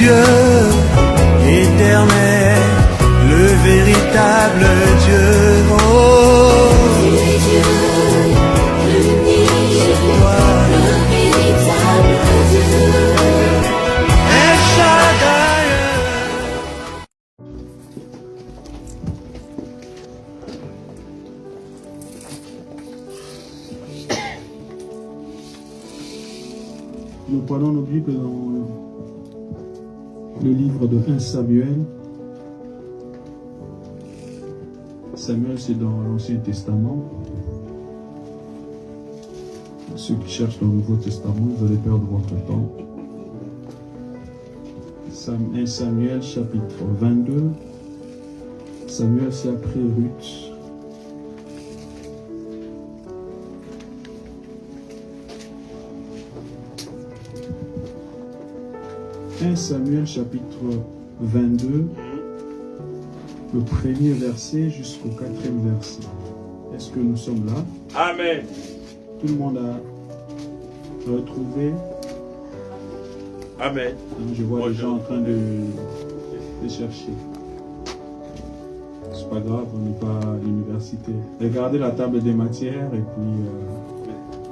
Dieu éternel, le véritable Dieu. Oh, Tu es Dieu, l'unique, le véritable Dieu. El Shaddai. Nous prenons nos Bibles dans le livre de 1 Samuel. Samuel, c'est dans l'Ancien Testament. Ceux qui cherchent dans le Nouveau Testament, vous allez perdre votre temps. 1 Samuel, chapitre 22. Samuel, c'est après Ruth. « 1 Samuel chapitre 22, le premier verset jusqu'au 4e verset. » Est-ce que nous sommes là? Amen. Tout le monde a retrouvé? Amen. Je vois les gens en train de chercher. C'est pas grave, on n'est pas à l'université. Regardez la table des matières et puis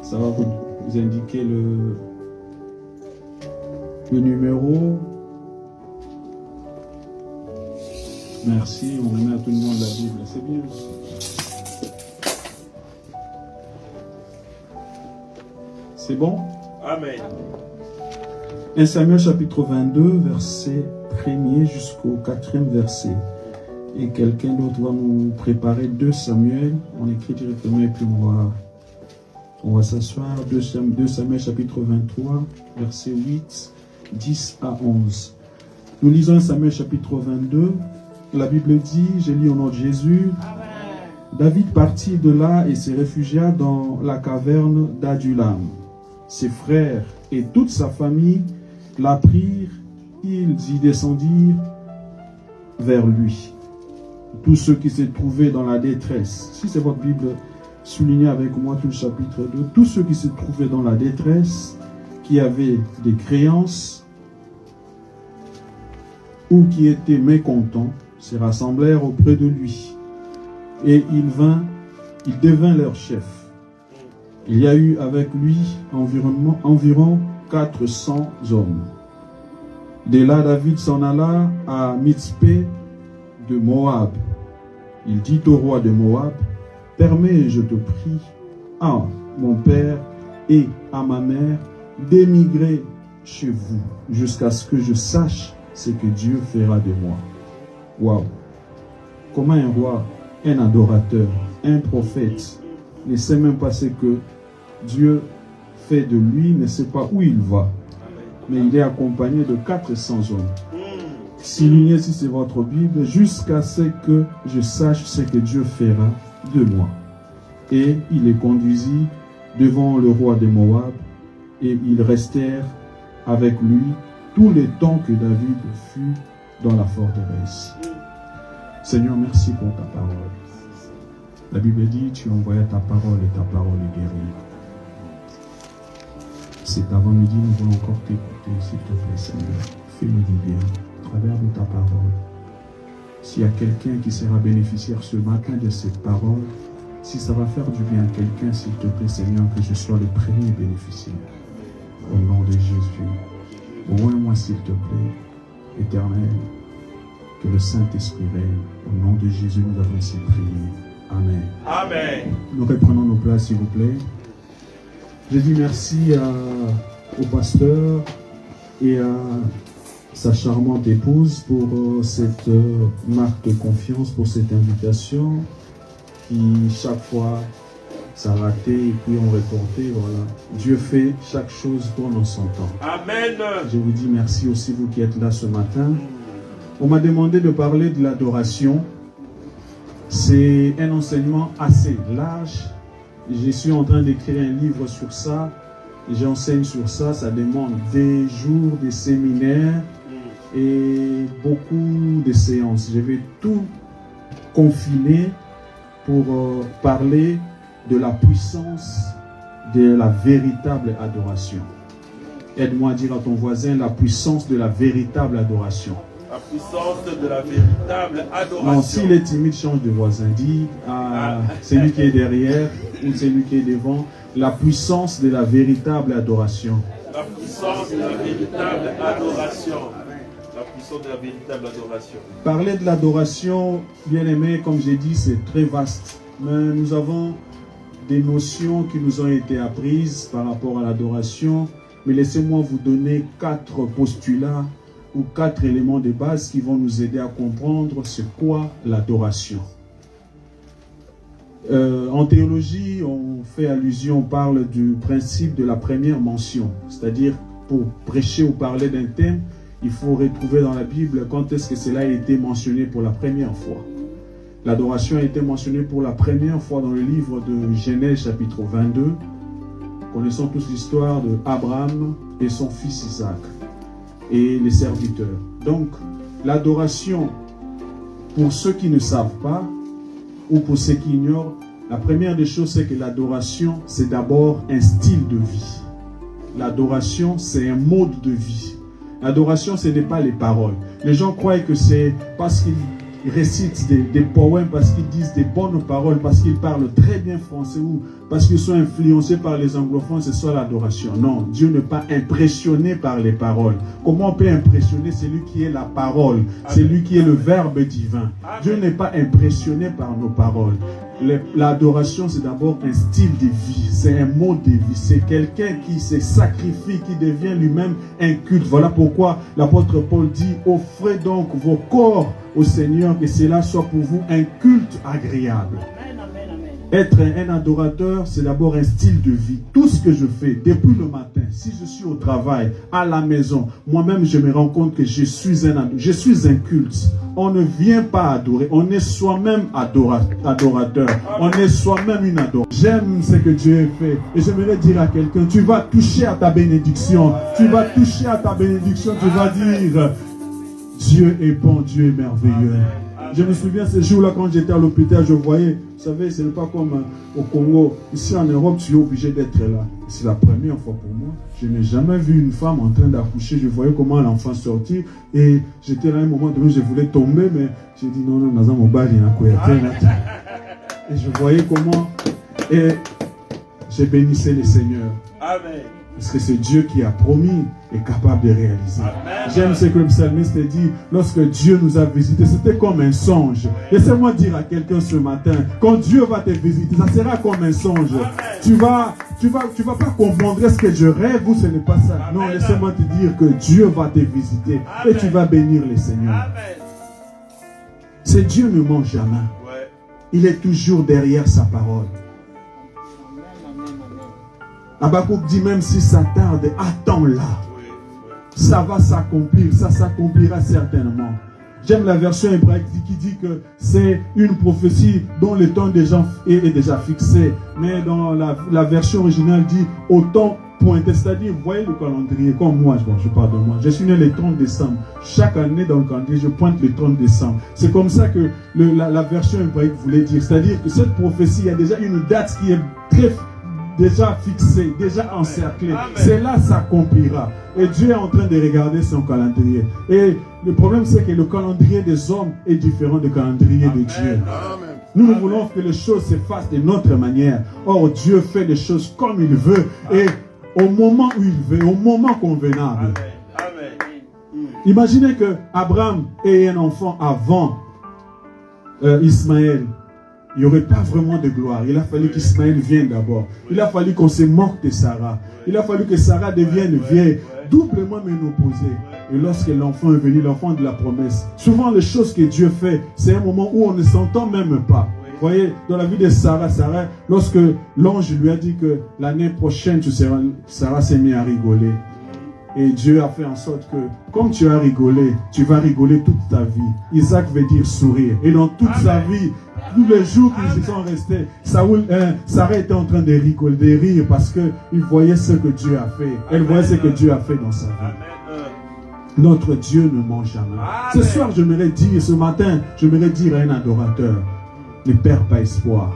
ça va vous indiquer le numéro. Merci, on remet à tout le monde la Bible, c'est bien. C'est bon? Amen. 1 Samuel chapitre 22, verset 1er jusqu'au 4e verset. Et quelqu'un d'autre va nous préparer 2 Samuel. On écrit directement et puis on va s'asseoir. 2 Samuel chapitre 23, verset 8. 10 à 11. Nous lisons 1 Samuel chapitre 22. La Bible dit, je lis au nom de Jésus. David partit de là et se réfugia dans la caverne d'Adulam. Ses frères et toute sa famille l'apprirent, ils y descendirent vers lui. Tous ceux qui se trouvaient dans la détresse, si c'est votre Bible, soulignez avec moi tout le chapitre 2, tous ceux qui se trouvaient dans la détresse, qui avaient des créances ou qui étaient mécontents, se rassemblèrent auprès de lui. Et il devint leur chef. Il y a eu avec lui environ 400 hommes. De là, David s'en alla à Mitzpé de Moab. Il dit au roi de Moab, « Permets, je te prie, à mon père et à ma mère, d'émigrer chez vous jusqu'à ce que je sache ce que Dieu fera de moi. » Waouh! Comment un roi, un adorateur, un prophète ne sait même pas ce que Dieu fait de lui, ne sait pas où il va. Mais il est accompagné de 400 hommes. Soulignez si c'est votre Bible, jusqu'à ce que je sache ce que Dieu fera de moi. Et il les conduisit devant le roi de Moab, et ils restèrent avec lui tout le temps que David fut dans la forteresse. Seigneur, merci pour ta parole. La Bible dit, tu envoyas ta parole et ta parole est guérie. Cet avant-midi, nous voulons encore t'écouter, s'il te plaît, Seigneur. Fais-nous du bien à travers de ta parole. S'il y a quelqu'un qui sera bénéficiaire ce matin de cette parole, si ça va faire du bien à quelqu'un, s'il te plaît, Seigneur, que je sois le premier bénéficiaire. Au nom de Jésus. Ouvre-moi, s'il te plaît, Éternel, que le Saint-Esprit règne. Au nom de Jésus, nous avons ainsi prié. Amen. Amen. Nous reprenons nos places, s'il vous plaît. Je dis merci au pasteur et à sa charmante épouse pour cette marque de confiance, pour cette invitation qui chaque fois ça raté et puis on reportait, voilà. Dieu fait chaque chose pendant son temps. Amen. Je vous dis merci aussi vous qui êtes là ce matin. On m'a demandé de parler de l'adoration. C'est un enseignement assez large. Je suis en train d'écrire un livre sur ça. J'enseigne sur ça. Ça demande des jours, des séminaires et beaucoup de séances. Je vais tout confiner pour parler de la puissance de la véritable adoration. Aide-moi à dire à ton voisin la puissance de la véritable adoration. La puissance de la véritable adoration. Non, s'il est timide, change de voisin. Dis à celui qui est derrière ou celui qui est devant, la puissance de la véritable adoration. La puissance de la véritable adoration. La puissance de la véritable adoration. Parler de l'adoration, bien aimé, comme j'ai dit, c'est très vaste. Mais nous avons des notions qui nous ont été apprises par rapport à l'adoration. Mais laissez-moi vous donner 4 postulats ou 4 éléments de base qui vont nous aider à comprendre c'est quoi l'adoration. En théologie, on fait allusion, on parle du principe de la première mention. C'est-à-dire, pour prêcher ou parler d'un thème, il faut retrouver dans la Bible quand est-ce que cela a été mentionné pour la première fois. L'adoration a été mentionnée pour la première fois dans le livre de Genèse chapitre 22. Connaissons tous l'histoire de Abraham et son fils Isaac et les serviteurs. Donc, l'adoration, pour ceux qui ne savent pas ou pour ceux qui ignorent, la première des choses, c'est que l'adoration, c'est d'abord un style de vie. L'adoration, c'est un mode de vie. L'adoration, ce n'est pas les paroles. Les gens croient que c'est parce qu'ils récitent des poèmes, parce qu'ils disent des bonnes paroles, parce qu'ils parlent très bien français ou parce qu'ils sont influencés par les anglophones, c'est ça l'adoration. Non, Dieu n'est pas impressionné par les paroles. Comment on peut impressionner celui qui est la parole, celui qui est le Verbe divin? Dieu n'est pas impressionné par nos paroles. L'adoration, c'est d'abord un style de vie, c'est un mode de vie, c'est quelqu'un qui se sacrifie, qui devient lui-même un culte. Voilà pourquoi l'apôtre Paul dit, offrez donc vos corps au Seigneur, que cela soit pour vous un culte agréable. Être un adorateur, c'est d'abord un style de vie. Tout ce que je fais, depuis le matin, si je suis au travail, à la maison, moi-même je me rends compte que je suis un culte. On ne vient pas adorer, on est soi-même adorateur. On est soi-même une adoration. J'aime ce que Dieu a fait. Et j'aimerais dire à quelqu'un, tu vas toucher à ta bénédiction. Tu vas toucher à ta bénédiction, tu vas dire, Dieu est bon, Dieu est merveilleux. Je me souviens ce jour-là quand j'étais à l'hôpital, je voyais, vous savez, ce n'est pas comme au Congo. Ici en Europe, tu es obligé d'être là. C'est la première fois pour moi. Je n'ai jamais vu une femme en train d'accoucher. Je voyais comment l'enfant sortit. Et j'étais là à un moment donné, je voulais tomber, mais j'ai dit non, non, non, mon bal, il y a un Et je voyais comment. Et j'ai bénissé le Seigneur. Amen. Parce que c'est Dieu qui a promis et capable de réaliser. J'aime ce que le psalmiste dit, lorsque Dieu nous a visités, c'était comme un songe. Laissez-moi dire à quelqu'un ce matin, quand Dieu va te visiter, ça sera comme un songe. Tu vas pas comprendre ce que je rêve ou ce n'est pas ça. Non, laissez-moi te dire que Dieu va te visiter et tu vas bénir le Seigneur. C'est Dieu ne ment jamais. Il est toujours derrière sa parole. Habakkuk dit même si ça tarde, attends-la. Ça va s'accomplir, ça s'accomplira certainement. J'aime la version hébraïque qui dit que c'est une prophétie dont le temps est déjà fixé. Mais dans la version originale dit au temps pointé. C'est-à-dire, vous voyez le calendrier, comme moi, je parle de moi. Je suis né le 30 décembre. Chaque année dans le calendrier, je pointe le 30 décembre. C'est comme ça que la version hébraïque voulait dire. C'est-à-dire que cette prophétie, il y a déjà une date qui est déjà fixée, déjà encerclée. C'est là ça s'accomplira. Et Dieu est en train de regarder son calendrier. Et le problème, c'est que le calendrier des hommes est différent du calendrier de Dieu. Nous voulons que les choses se fassent de notre manière. Or, Dieu fait les choses comme il veut et au moment où il veut, au moment convenable. Imaginez que Abraham ait un enfant avant Ismaël. Il n'y aurait pas vraiment de gloire. Il a fallu qu'Ismaël vienne d'abord. Il a fallu qu'on se moque de Sarah. Il a fallu que Sarah devienne vieille, doublement ménopausée. Et lorsque l'enfant est venu, l'enfant de la promesse, souvent les choses que Dieu fait, c'est un moment où on ne s'entend même pas. Vous voyez, dans la vie de Sarah, lorsque l'ange lui a dit que l'année prochaine, Sarah s'est mise à rigoler. Et Dieu a fait en sorte que, comme tu as rigolé, tu vas rigoler toute ta vie. Isaac veut dire sourire. Et dans toute sa vie, tous les jours qu'ils se sont restés, Sarah était en train de rigoler, de rire parce qu'il voyait ce que Dieu a fait. Elle voyait ce que Dieu a fait dans sa vie. Notre Dieu ne ment jamais. Ce soir, ce matin, j'aimerais dire à un adorateur, ne perds pas espoir.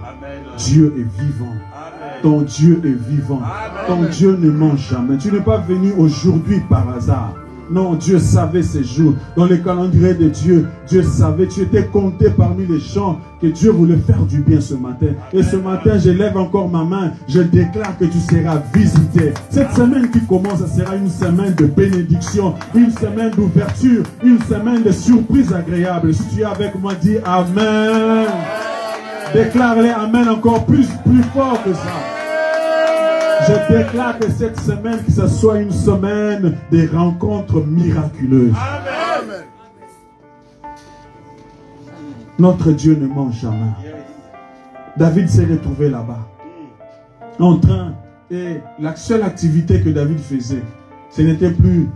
Dieu est vivant. Amen. Ton Dieu est vivant. Ton Dieu ne ment jamais. Tu n'es pas venu aujourd'hui par hasard. Non, Dieu savait ces jours. Dans le calendrier de Dieu, Dieu savait. Tu étais compté parmi les gens que Dieu voulait faire du bien ce matin. Et ce matin, je lève encore ma main. Je déclare que tu seras visité. Cette semaine qui commence, ça sera une semaine de bénédiction, une semaine d'ouverture, une semaine de surprise agréable. Si tu es avec moi, dis Amen. Déclare-les Amen encore plus fort que ça. Je déclare que cette semaine, que ce soit une semaine des rencontres miraculeuses. Amen. Notre Dieu ne ment jamais. David s'est retrouvé là-bas, en train, et la seule activité que David faisait, ce n'était plus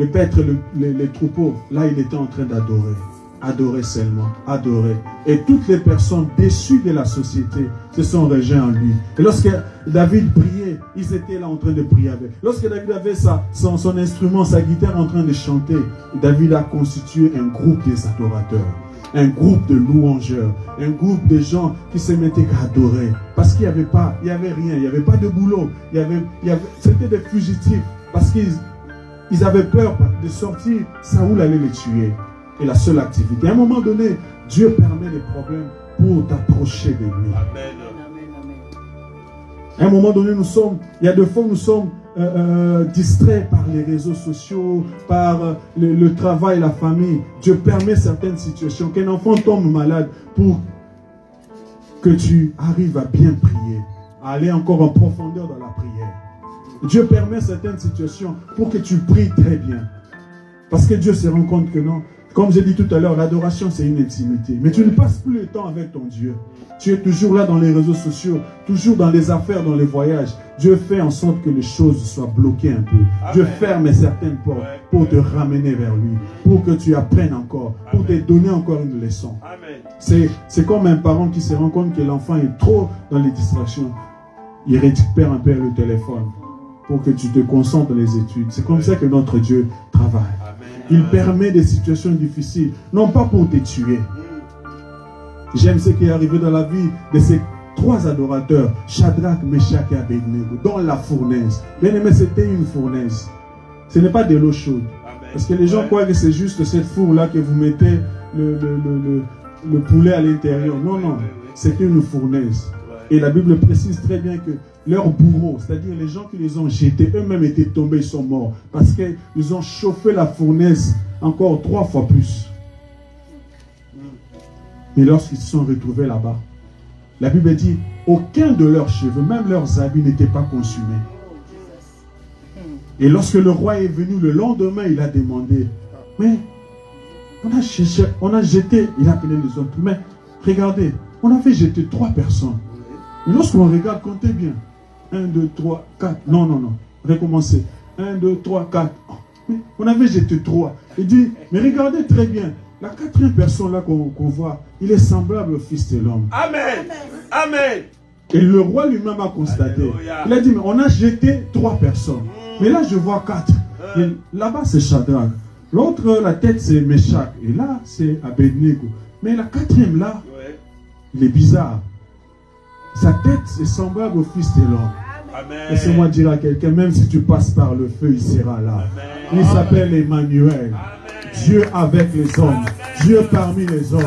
de paître les troupeaux. Là, il était en train d'adorer. Adorer seulement, adorer. Et toutes les personnes déçues de la société se sont rejoints en lui. Et lorsque David priait, ils étaient là en train de prier avec. Lorsque David avait son instrument, sa guitare en train de chanter, David a constitué un groupe des adorateurs, un groupe de louangeurs, un groupe de gens qui se mettaient qu'à adorer. Parce qu'il n'y avait pas, il n'y avait rien, il n'y avait pas de boulot, c'était des fugitifs. Parce qu'ils avaient peur de sortir, Saoul allait les tuer. Et la seule activité. À un moment donné, Dieu permet des problèmes pour t'approcher de lui. Amen. À un moment donné, il y a des fois nous sommes distraits par les réseaux sociaux, par le travail, la famille. Dieu permet certaines situations, qu'un enfant tombe malade pour que tu arrives à bien prier, à aller encore en profondeur dans la prière. Dieu permet certaines situations pour que tu pries très bien. Parce que Dieu se rend compte que non. Comme j'ai dit tout à l'heure, l'adoration c'est une intimité. Mais tu ne passes plus le temps avec ton Dieu. Tu es toujours là dans les réseaux sociaux, toujours dans les affaires, dans les voyages. Dieu fait en sorte que les choses soient bloquées un peu. Amen. Dieu ferme certaines portes pour te ramener vers lui, pour que tu apprennes encore, pour te donner encore une leçon. C'est comme un parent qui se rend compte que l'enfant est trop dans les distractions. Il récupère un peu le téléphone pour que tu te concentres dans les études. C'est comme ça que notre Dieu travaille. Il permet des situations difficiles, non pas pour te tuer. J'aime ce qui est arrivé dans la vie de ces trois adorateurs, Shadrach, Meshach et Abednego, dans la fournaise. Bien aimé, c'était une fournaise. Ce n'est pas de l'eau chaude. Parce que les gens croient que c'est juste cette four-là que vous mettez le poulet à l'intérieur. Non, non. C'était une fournaise. Et la Bible précise très bien que leurs bourreaux, c'est-à-dire les gens qui les ont jetés, eux-mêmes étaient tombés, ils sont morts. Parce qu'ils ont chauffé la fournaise encore 3 fois plus. Mais lorsqu'ils se sont retrouvés là-bas, la Bible dit, aucun de leurs cheveux, même leurs habits n'étaient pas consumés. Et lorsque le roi est venu le lendemain, il a demandé, mais on a jeté, il a appelé les autres, mais regardez, on avait jeté 3 personnes. Et lorsqu'on regarde, comptez bien. 1, 2, 3, 4. Non, non, non. Recommencez. 1, 2, 3, 4. Oh, mais on avait jeté 3. Il dit, mais regardez très bien. La 4e personne là qu'on voit, il est semblable au Fils de l'homme. Amen. Amen. Et le roi lui-même a constaté. Alléluia. Il a dit, mais on a jeté 3 personnes. Mais là, je vois 4. Là-bas, c'est Shadrach. L'autre, la tête, c'est Meshach. Et là, c'est Abednego. Mais la 4e là, il est bizarre. Sa tête est semblable au Fils de l'homme. Laissez-moi dire à quelqu'un, même si tu passes par le feu, il sera là. Amen. Il s'appelle Emmanuel. Dieu avec les hommes. Dieu parmi les hommes.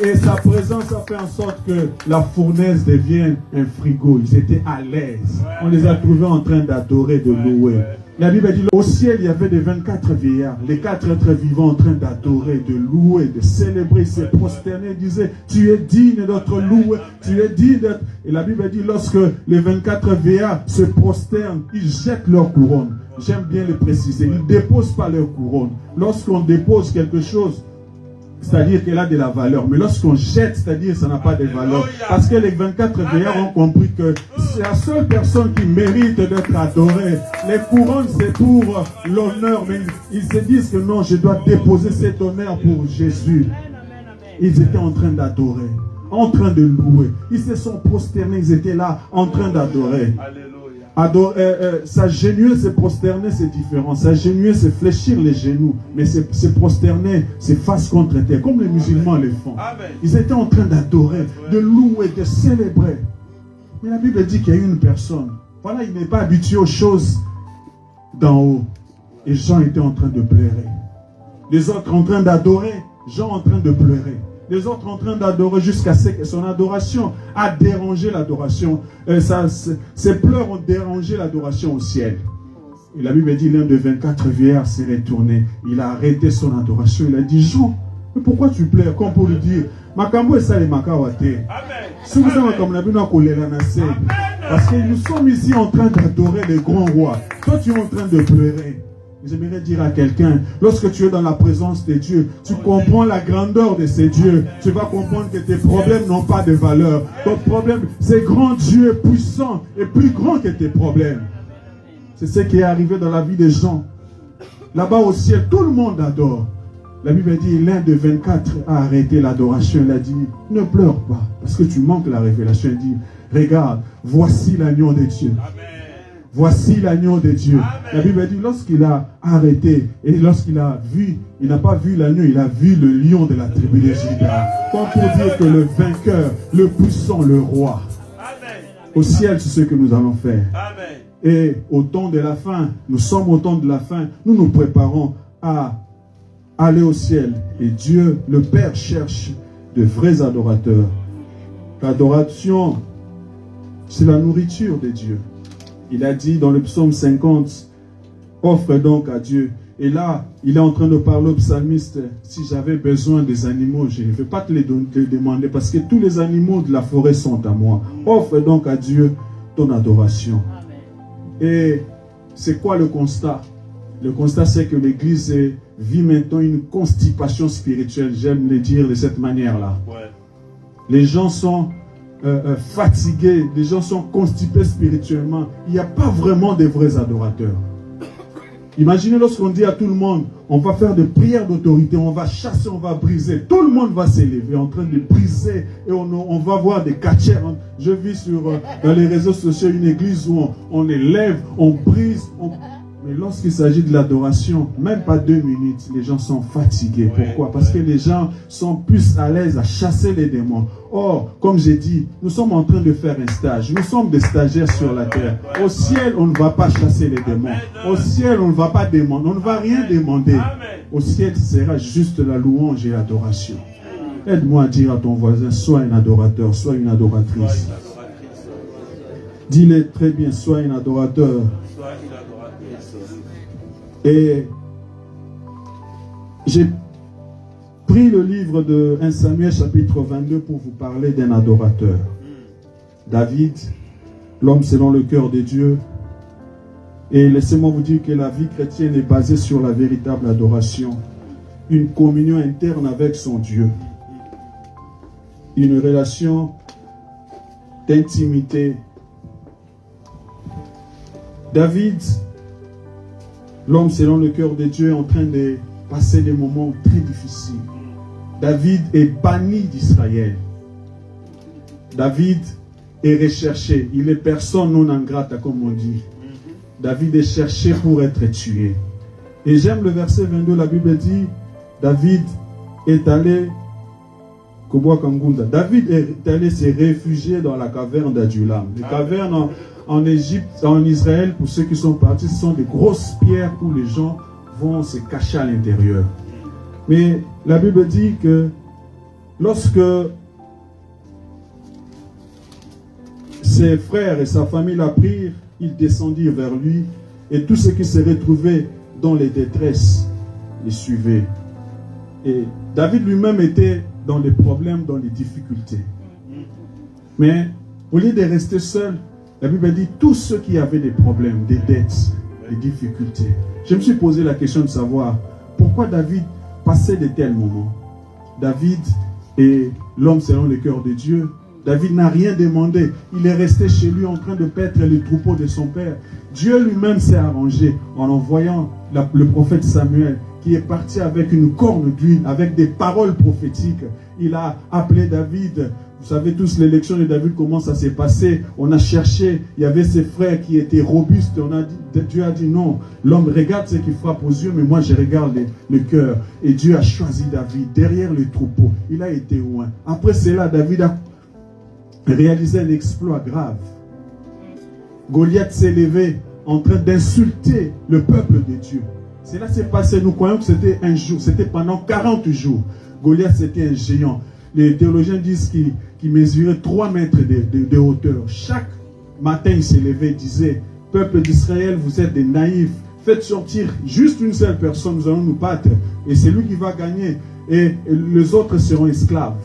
Et sa présence a fait en sorte que la fournaise devienne un frigo. Ils étaient à l'aise. On les a trouvés en train d'adorer, de louer. La Bible dit, au ciel, il y avait des 24 vieillards, les 4 êtres vivants en train d'adorer, de louer, de célébrer, se prosterner, disaient, tu es digne d'être loué, tu es digne d'être... Et la Bible dit, lorsque les 24 vieillards se prosternent, ils jettent leur couronne. J'aime bien le préciser, ils ne déposent pas leur couronne. Lorsqu'on dépose quelque chose, c'est-à-dire qu'elle a de la valeur. Mais lorsqu'on jette, c'est-à-dire que ça n'a pas de valeur. Parce que les 24 vieillards ont compris que c'est la seule personne qui mérite d'être adorée. Les couronnes, c'est pour l'honneur. Mais ils se disent que non, je dois déposer cet honneur pour Jésus. Ils étaient en train d'adorer, en train de louer. Ils se sont prosternés, ils étaient là en train d'adorer. S'agenouiller, se prosterner, c'est différent. S'agenouiller, c'est fléchir les genoux. Mais se prosterner, c'est face contre terre, comme les musulmans le font. Amen. Ils étaient en train d'adorer, de louer, de célébrer. Mais la Bible dit qu'il y a une personne. Voilà, il n'est pas habitué aux choses d'en haut. Et Jean était en train de pleurer. Les autres en train d'adorer, Jean en train de pleurer. Les autres en train d'adorer jusqu'à ce que son adoration a dérangé l'adoration. Ses pleurs ont dérangé l'adoration au ciel. Et la Bible dit l'un des 24 vieillards s'est retourné. Il a arrêté son adoration. Il a dit, Jean, mais pourquoi tu pleures? Comme pour lui dire, Makambo et ça les makawate. Si vous avez comme la Bible, parce que nous sommes ici en train d'adorer le grand roi. Toi, tu es en train de pleurer. J'aimerais dire à quelqu'un, lorsque tu es dans la présence de Dieu, tu comprends la grandeur de ces dieux. Tu vas comprendre que tes problèmes n'ont pas de valeur. Ton problème, c'est grand Dieu puissant et plus grand que tes problèmes. C'est ce qui est arrivé dans la vie des gens. Là-bas au ciel, tout le monde adore. La Bible dit, l'un de 24 a arrêté l'adoration. Il a dit, ne pleure pas, parce que tu manques la révélation. Il dit, regarde, voici l'agneau de Dieu. Amen. Voici l'agneau de Dieu. Amen. La Bible dit, lorsqu'il a arrêté, et lorsqu'il a vu, il n'a pas vu l'agneau, il a vu le lion de la tribu de Juda. Comme pour dire que le vainqueur, le puissant, le roi. Amen. Au ciel, c'est ce que nous allons faire. Amen. Et au temps de la fin, nous sommes au temps de la fin, nous nous préparons à aller au ciel. Et Dieu, le Père, cherche de vrais adorateurs. L'adoration, c'est la nourriture de Dieu. Il a dit dans le psaume 50, offre donc à Dieu. Et là, il est en train de parler au psalmiste, si j'avais besoin des animaux, je ne vais pas te les demander, parce que tous les animaux de la forêt sont à moi. Offre donc à Dieu ton adoration. Et c'est quoi le constat? Le constat, c'est que l'Église vit maintenant une constipation spirituelle. J'aime le dire de cette manière-là. Ouais. Les gens sont fatigués, les gens sont constipés spirituellement. Il n'y a pas vraiment de vrais adorateurs. Imaginez lorsqu'on dit à tout le monde, on va faire des prières d'autorité, on va chasser, on va briser. Tout le monde va s'élever en train de briser et on va voir des catchers. Je vis dans les réseaux sociaux une église où on élève, on brise, mais lorsqu'il s'agit de l'adoration, même pas 2 minutes, les gens sont fatigués. Pourquoi? Parce que les gens sont plus à l'aise à chasser les démons. Or, comme j'ai dit, nous sommes en train de faire un stage. Nous sommes des stagiaires sur la terre. Au ciel, on ne va pas chasser les démons. Au ciel, on ne va pas demander. On ne va rien demander. Au ciel, ce sera juste la louange et l'adoration. Aide-moi à dire à ton voisin, sois un adorateur, sois une adoratrice. Dis-le très bien, sois un adorateur. Et j'ai pris le livre de 1 Samuel chapitre 22 pour vous parler d'un adorateur. David, l'homme selon le cœur de Dieu. Et laissez-moi vous dire que la vie chrétienne est basée sur la véritable adoration. Une communion interne avec son Dieu. Une relation d'intimité. David, l'homme selon le cœur de Dieu, est en train de passer des moments très difficiles. David est banni d'Israël. David est recherché. Il est personne non ingrata, comme on dit. David est cherché pour être tué. Et j'aime le verset 22, la Bible dit, David est allé David est allé se réfugier dans la caverne d'Adulam. Les cavernes en Égypte, en Israël, pour ceux qui sont partis, ce sont des grosses pierres où les gens vont se cacher à l'intérieur. Mais la Bible dit que lorsque ses frères et sa famille l'apprirent, ils descendirent vers lui et tous ceux qui se retrouvaient dans les détresses les suivaient. Et David lui-même était dans les problèmes, dans les difficultés. Mais au lieu de rester seul, la Bible dit tous ceux qui avaient des problèmes, des dettes, des difficultés. Je me suis posé la question de savoir pourquoi David passait de tels moments. David est l'homme selon le cœur de Dieu. David n'a rien demandé. Il est resté chez lui en train de paître les troupeaux de son père. Dieu lui-même s'est arrangé en envoyant le prophète Samuel, qui est parti avec une corne d'huile, avec des paroles prophétiques. Il a appelé David Vous savez tous l'élection de David, comment ça s'est passé. On a cherché, il y avait ses frères qui étaient robustes. Dieu a dit non, l'homme regarde ce qui frappe aux yeux, mais moi je regarde le cœur. Et Dieu a choisi David derrière le troupeau. Il a été loin. Après cela, David a réalisé un exploit grave. Goliath s'est levé en train d'insulter le peuple de Dieu. Cela s'est passé, nous croyons que c'était un jour, c'était pendant 40 jours. Goliath c'était un géant. Les théologiens disent qu'il mesurait 3 mètres de hauteur. Chaque matin, il s'est levé et disait, peuple d'Israël, vous êtes des naïfs. Faites sortir juste une seule personne, nous allons nous battre. Et c'est lui qui va gagner. Et les autres seront esclaves.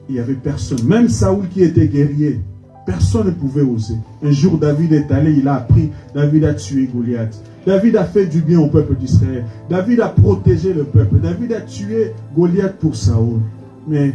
Il n'y avait personne. Même Saoul qui était guerrier, personne ne pouvait oser. Un jour, David est allé, il a appris, David a tué Goliath. David a fait du bien au peuple d'Israël. David a protégé le peuple. David a tué Goliath pour Saoul. Mais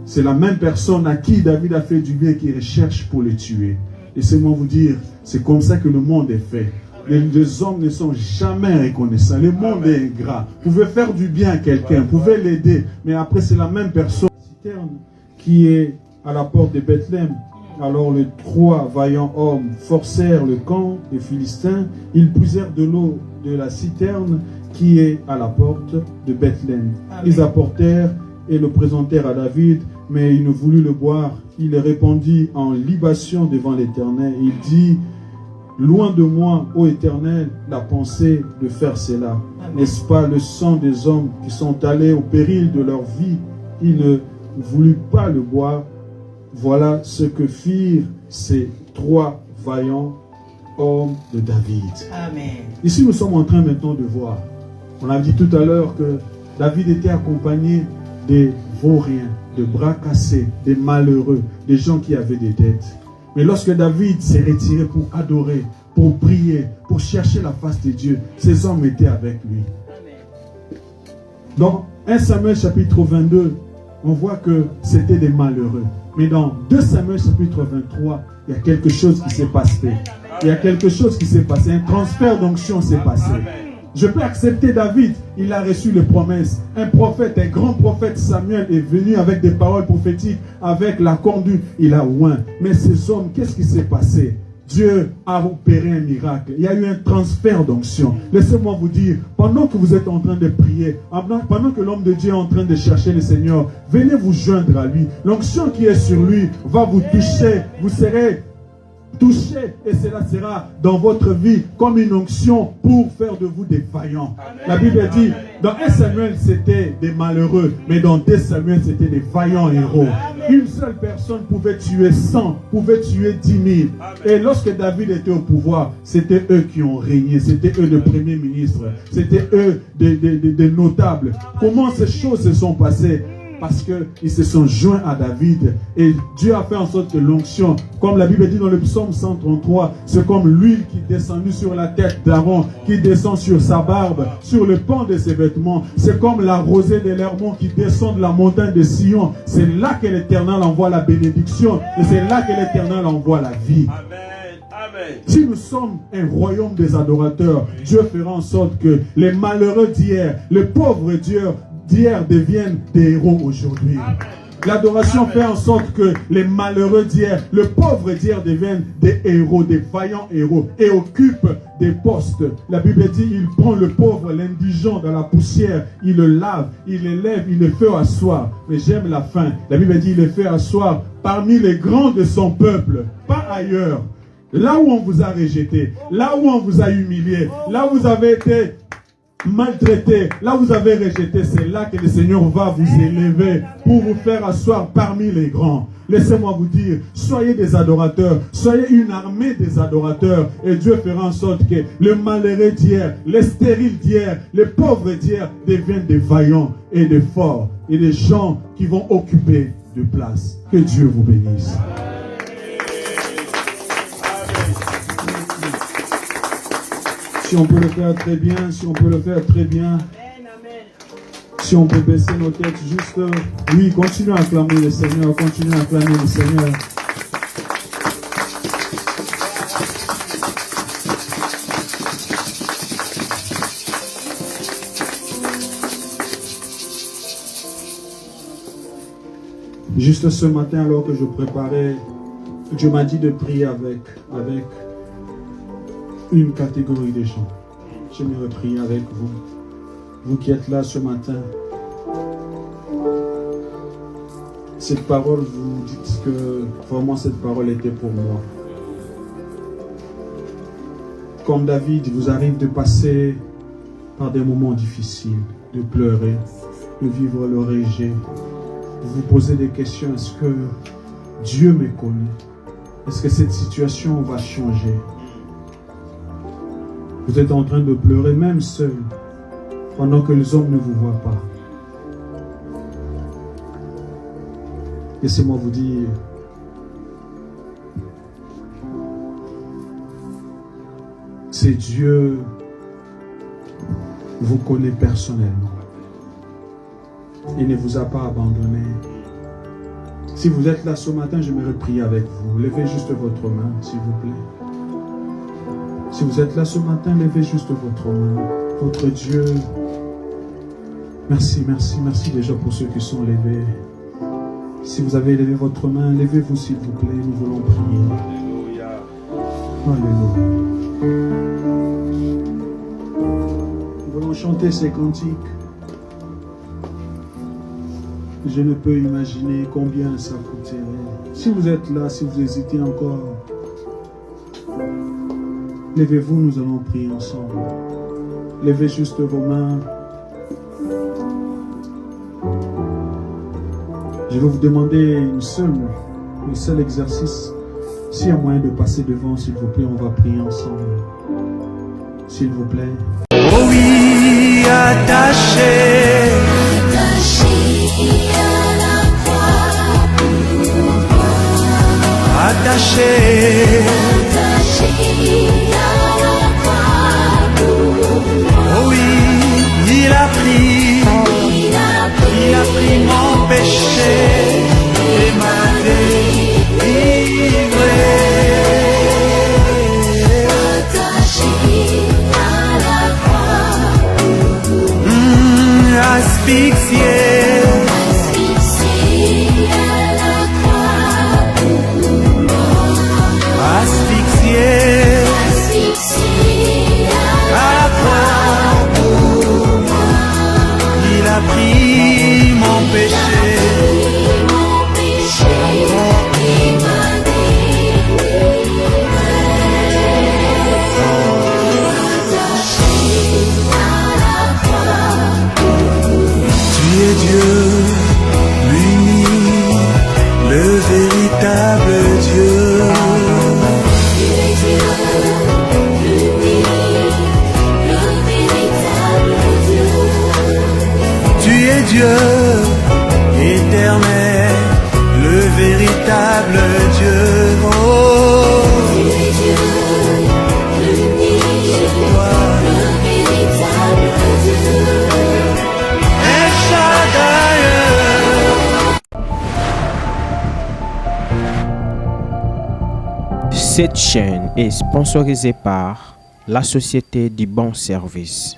c'est la même personne à qui David a fait du bien qui recherche pour le tuer. Laissez-moi vous dire, c'est comme ça que le monde est fait. Les hommes ne sont jamais reconnaissants. Le monde est ingrat. Vous pouvez faire du bien à quelqu'un, vous pouvez l'aider, mais après c'est la même personne. Citerne qui est à la porte de Bethléem. Alors les 3 vaillants hommes forcèrent le camp des Philistins. Ils puisèrent de l'eau de la citerne qui est à la porte de Bethléem. Ils apportèrent et le présentèrent à David, mais il ne voulut le boire. Il le répandit en libation devant l'Éternel. Il dit, loin de moi, ô Éternel, la pensée de faire cela. N'est-ce pas le sang des hommes qui sont allés au péril de leur vie? Il ne voulut pas le boire. Voilà ce que firent ces 3 vaillants hommes de David. Amen. Ici, nous sommes en train maintenant de voir. On a dit tout à l'heure que David était accompagné des vauriens, de bras cassés, des malheureux, des gens qui avaient des dettes. Mais lorsque David s'est retiré pour adorer, pour prier, pour chercher la face de Dieu, ces hommes étaient avec lui. Dans 1 Samuel chapitre 22, on voit que c'était des malheureux. Mais dans 2 Samuel chapitre 23, il y a quelque chose qui s'est passé. Il y a quelque chose qui s'est passé. Un transfert d'onction s'est passé. Je peux accepter David. Il a reçu les promesses. Un prophète, un grand prophète Samuel est venu avec des paroles prophétiques, avec la conduite. Il a oint. Mais ces hommes, qu'est-ce qui s'est passé? Dieu a opéré un miracle. Il y a eu un transfert d'onction. Laissez-moi vous dire, pendant que vous êtes en train de prier, pendant que l'homme de Dieu est en train de chercher le Seigneur, venez vous joindre à lui. L'onction qui est sur lui va vous toucher. Vous serez touché et cela sera dans votre vie comme une onction pour faire de vous des vaillants. Amen. La Bible dit, dans 1 Samuel c'était des malheureux, mais dans 2 Samuel c'était des vaillants héros. Amen. Une seule personne pouvait tuer 100, pouvait tuer 10 000. Amen. Et lorsque David était au pouvoir, c'était eux qui ont régné, c'était eux le premier ministre, c'était eux des notables. Comment ces choses se sont passées? Parce qu'ils se sont joints à David et Dieu a fait en sorte que l'onction, comme la Bible dit dans le psaume 133, c'est comme l'huile qui est descendue sur la tête d'Aaron, qui descend sur sa barbe, sur le pan de ses vêtements. C'est comme la rosée de l'Hermon qui descend de la montagne de Sion. C'est là que l'Éternel envoie la bénédiction et c'est là que l'Éternel envoie la vie. Amen. Amen. Si nous sommes un royaume des adorateurs, Dieu fera en sorte que les malheureux d'hier, les pauvres d'hier deviennent des héros aujourd'hui. L'adoration fait en sorte que les malheureux d'hier, le pauvre d'hier deviennent des héros, des vaillants héros et occupent des postes. La Bible dit, il prend le pauvre, l'indigent dans la poussière, il le lave, il l'élève, il le fait asseoir. Mais j'aime la fin. La Bible dit, il le fait asseoir parmi les grands de son peuple, pas ailleurs. Là où on vous a rejeté, là où on vous a humilié, là où vous avez été maltraité, là où vous avez rejeté, c'est là que le Seigneur va vous élever pour vous faire asseoir parmi les grands. Laissez-moi vous dire, soyez des adorateurs, soyez une armée des adorateurs et Dieu fera en sorte que le malheureux d'hier, les stériles d'hier, les pauvres d'hier deviennent des vaillants et des forts et des gens qui vont occuper de place. Que Dieu vous bénisse. Si on peut le faire très bien, si on peut le faire très bien. Si on peut baisser nos têtes juste. Oui, continuez à acclamer le Seigneur, continuez à acclamer le Seigneur. Juste ce matin, alors que je préparais, Dieu m'a dit de prier avec une catégorie de gens. J'aimerais prier avec vous. Vous qui êtes là ce matin. Cette parole, vous dites que vraiment cette parole était pour moi. Comme David, il vous arrive de passer par des moments difficiles, de pleurer, de vivre le rejet, de vous poser des questions. Est-ce que Dieu me connaît? Est-ce que cette situation va changer? Vous êtes en train de pleurer même seul, pendant que les hommes ne vous voient pas. Laissez-moi vous dire, c'est Dieu vous connaît personnellement. Il ne vous a pas abandonné. Si vous êtes là ce matin, j'aimerais prier avec vous. Levez juste votre main, s'il vous plaît. Si vous êtes là ce matin, levez juste votre main. Votre Dieu. Merci, merci, merci déjà pour ceux qui sont levés. Si vous avez levé votre main, levez-vous s'il vous plaît. Nous voulons prier. Alléluia. Nous voulons chanter ces cantiques. Je ne peux imaginer combien ça coûterait. Si vous êtes là, si vous hésitez encore, levez-vous, nous allons prier ensemble. Levez juste vos mains. Je vais vous demander un seul exercice. S'il y a moyen de passer devant, s'il vous plaît, on va prier ensemble. S'il vous plaît. Oh oui, attaché. Attaché. Oh oui, il a pris mon péché et m'a délivré. Asphyxié. Dieu éternel, le véritable Dieu. Oh, tu es Dieu, l'unique, le véritable Dieu. El Shaddai. Cette chaîne est sponsorisée par la Société du Bon Service.